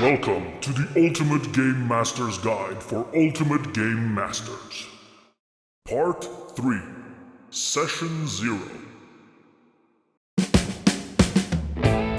Welcome to the Ultimate Game Master's Guide for Ultimate Game Masters. Part 3, Session 0.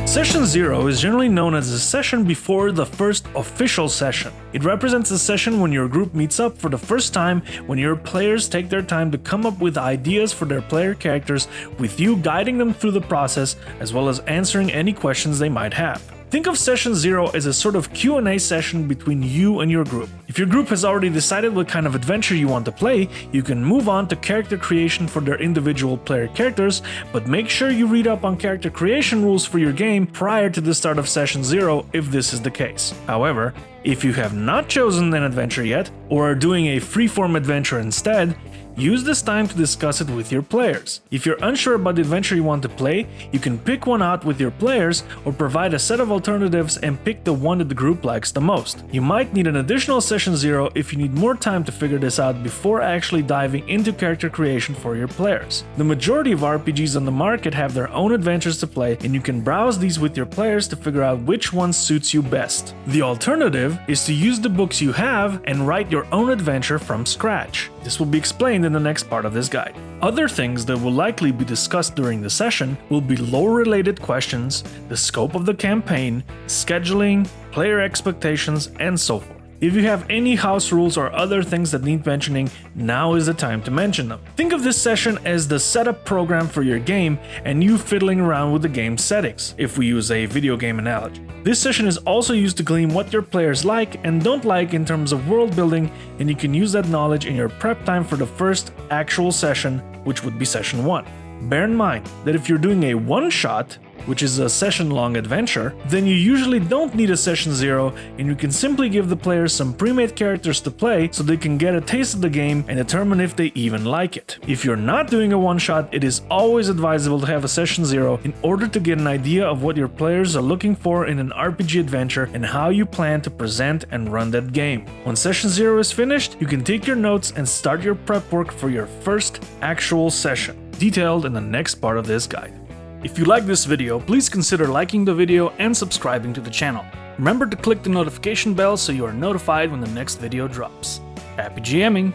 Session 0 is generally known as the session before the first official session. It represents the session when your group meets up for the first time, when your players take their time to come up with ideas for their player characters, with you guiding them through the process, as well as answering any questions they might have. Think of Session 0 as a sort of Q&A session between you and your group. If your group has already decided what kind of adventure you want to play, you can move on to character creation for their individual player characters, but make sure you read up on character creation rules for your game prior to the start of Session 0 if this is the case. However, if you have not chosen an adventure yet, or are doing a freeform adventure instead, use this time to discuss it with your players. If you're unsure about the adventure you want to play, you can pick one out with your players or provide a set of alternatives and pick the one that the group likes the most. You might need an additional Session 0 if you need more time to figure this out before actually diving into character creation for your players. The majority of RPGs on the market have their own adventures to play, and you can browse these with your players to figure out which one suits you best. The alternative is to use the books you have and write your own adventure from scratch. This will be explained in the next part of this guide. Other things that will likely be discussed during the session will be lore-related questions, the scope of the campaign, scheduling, player expectations, and so forth. If you have any house rules or other things that need mentioning, now is the time to mention them. Think of this session as the setup program for your game and you fiddling around with the game's settings, if we use a video game analogy. This session is also used to glean what your players like and don't like in terms of world building, and you can use that knowledge in your prep time for the first actual session, which would be Session 1. Bear in mind that if you're doing a one-shot, which is a session-long adventure, then you usually don't need a Session 0 and you can simply give the players some pre-made characters to play so they can get a taste of the game and determine if they even like it. If you're not doing a one-shot, it is always advisable to have a Session 0 in order to get an idea of what your players are looking for in an RPG adventure and how you plan to present and run that game. When Session 0 is finished, you can take your notes and start your prep work for your first actual session, detailed in the next part of this guide. If you like this video, please consider liking the video and subscribing to the channel. Remember to click the notification bell so you are notified when the next video drops. Happy GMing!